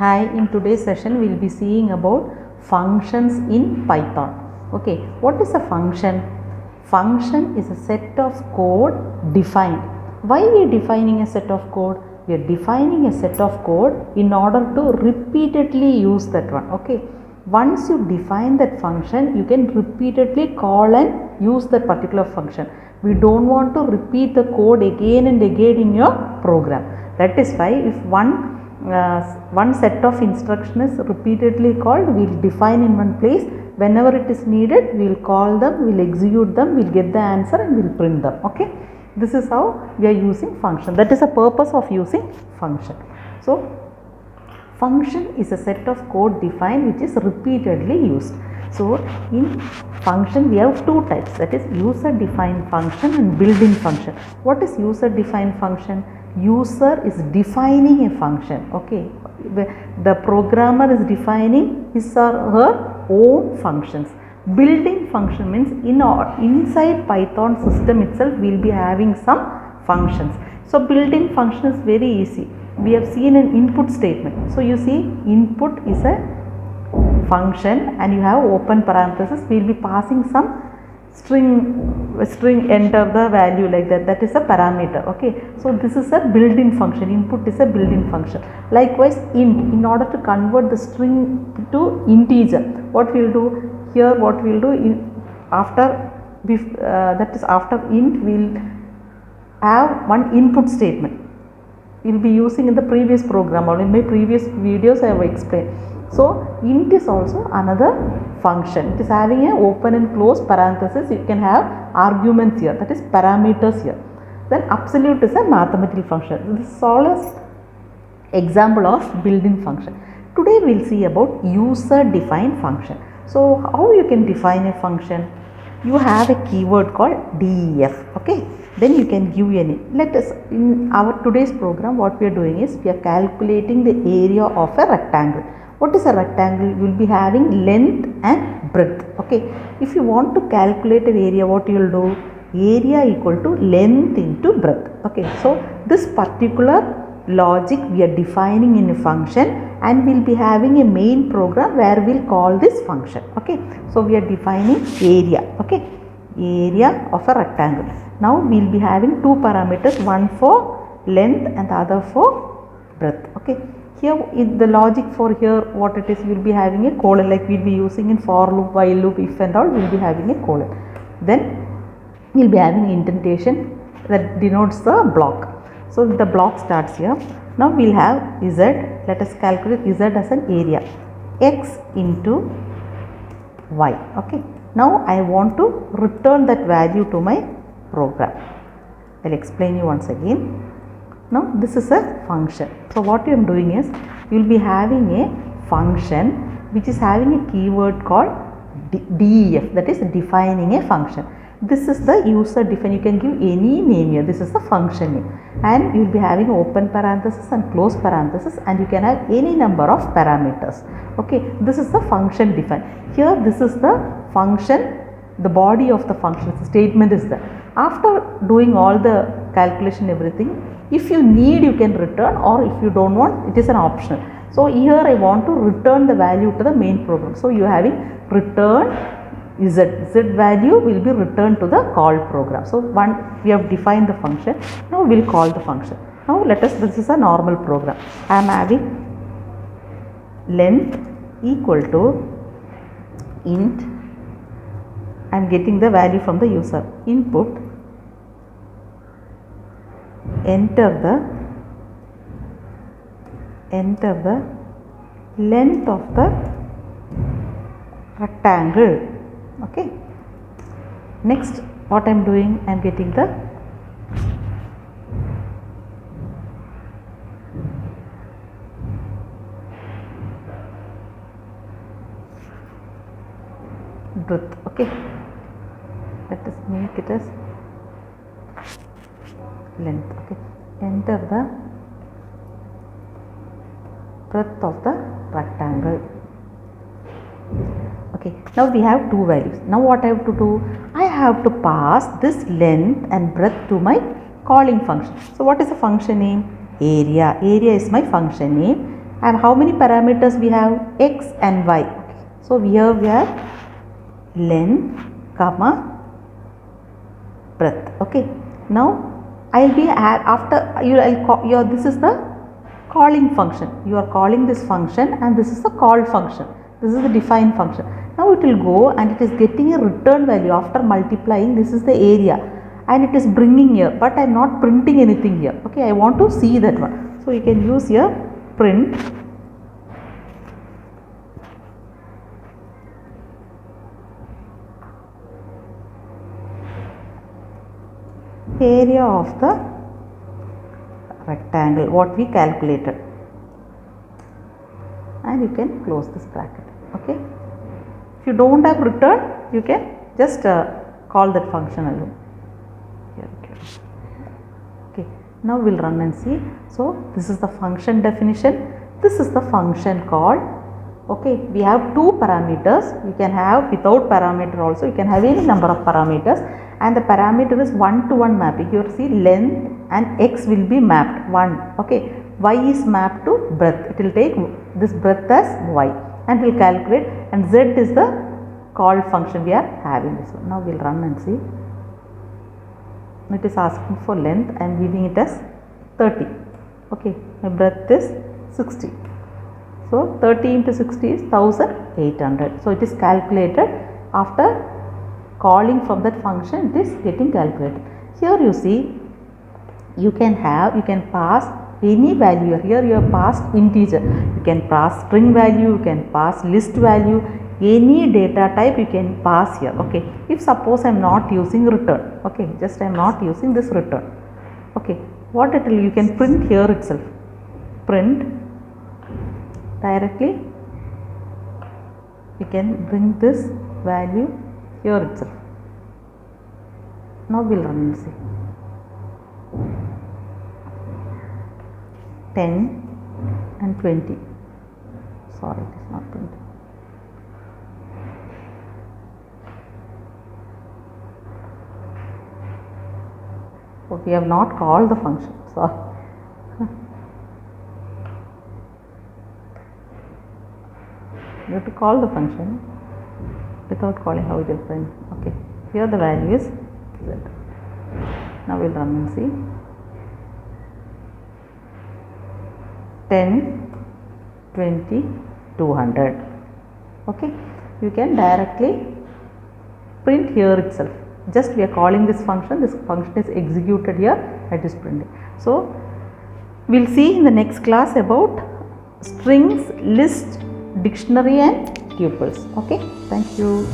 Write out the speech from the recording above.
Hi, in today's session we will be seeing about functions in Python. Okay, what is a function? Function is a set of code defined. Why we are defining a set of code? We are defining a set of code in order to repeatedly use that one. Okay, once you define that function, you can repeatedly call and use that particular function. We don't want to repeat the code again and again in your program. That is why if one set of instruction is repeatedly called, we will define in one place. Whenever it is needed, we will call them, we will execute them, we will get the answer and we will print them. Okay, this is how we are using function. That is the purpose of using function. So function is a set of code defined which is repeatedly used. So in function we have two types, that is user defined function and built-in function. What is user defined function? User is defining a function. Okay, the programmer is defining his or her own functions. Built-in function means inside Python system itself we will be having some functions. So built-in function is very easy. We have seen an input statement. So you see, input is a function and you have open parenthesis. We will be passing some string, enter the value like that. That is a parameter. Okay, so this is a built-in function. Input is a built-in function. Likewise, int, in order to convert the string to integer, what we will do here? What we will do after int, we will have one input statement. We will be using in the previous program or in my previous videos I have explained. So int is also another function. It is having a open and close parenthesis. You can have arguments here, that is parameters here. Then absolute is a mathematical function. This is all an example of built-in function. Today we will see about user defined function. So how you can define a function? You have a keyword called def. Okay, then you can give any. Let us, in our today's program, what we are doing is we are calculating the area of a rectangle. What is a rectangle? You will be having length and breadth. Okay, if you want to calculate an area, what you will do? Area equal to length into breadth. Okay, so this particular logic we are defining in a function and we will be having a main program where we will call this function. Okay, so we are defining area. Okay, area of a rectangle. Now we will be having two parameters, one for length and the other for breadth. Okay, here in the logic for here what it is, we will be having a colon, like we will be using in for loop, while loop, if and all, we will be having a colon. Then we will be having indentation that denotes the block. So the block starts here. Now we will have z. Let us calculate z as an area, x into y. Okay, now I want to return that value to my program. I will explain you once again. Now this is a function. So what you am doing is, you will be having a function which is having a keyword called def, that is defining a function. This is the user defined. You can give any name here. This is the function name, and you will be having open parenthesis and close parenthesis, and you can have any number of parameters. Okay, this is the function defined. Here this is the function, the body of the function, the statement is there. After doing all the calculation, everything, if you need, you can return, or if you don't want, it is an optional. So here I want to return the value to the main program. So you are having return z value will be returned to the called program. So we have defined the function. Now we will call the function. Now let us, this is a normal program. I am having length equal to int. I am getting the value from the user. Input, enter the length of the rectangle. Okay, next what I am doing, I am getting the breadth. Okay, let us make it as length. Okay, enter the breadth of the rectangle. Okay, now we have two values. Now what I have to do? I have to pass this length and breadth to my calling function. So what is the function name? Area. Area is my function name. And how many parameters we have? X and Y. So here we have length, comma, breadth. Okay. Now I'll be after you. This is the calling function. You are calling this function, and this is the call function. This is the define function. Now it will go and it is getting a return value after multiplying. This is the area, and it is bringing here, but I am not printing anything here. Okay, I want to see that one. So you can use here print area of the rectangle what we calculated, and you can close this bracket. Okay, if you don't have return, you can just call that function alone. Okay, now we'll run and see. So this is the function definition, this is the function call. Okay, we have two parameters. You can have without parameter also, you can have any number of parameters, and the parameter is one-to-one mapping. Here see length and x will be mapped 1. Okay, y is mapped to breadth. It will take this breadth as y and will calculate, and z is the called function we are having this one. Now we'll run and see. It is asking for length. I am giving it as 30. Okay, my breadth is 60. So 30 into 60 is 1800. So it is calculated after calling from that function. It is getting calculated. Here you see, you can pass any value. Here you have passed integer. You can pass string value. You can pass list value. Any data type you can pass here. Okay, if suppose I am not using return. Okay, just I am not using this return. Okay, what it will, you can print here itself. Print directly. You can bring this value here itself. Now we'll run and see. 10 and 20. Sorry, it is not printed. So we have not called the function. Sorry. You have to call the function without calling. How it will print. Okay, here the value is z. Now we'll run and see. 10, 20, 200. Okay, you can directly print here itself. Just we are calling this function is executed here, it is printing. So we'll see in the next class about strings, list, dictionary and tuples. Okay, thank you.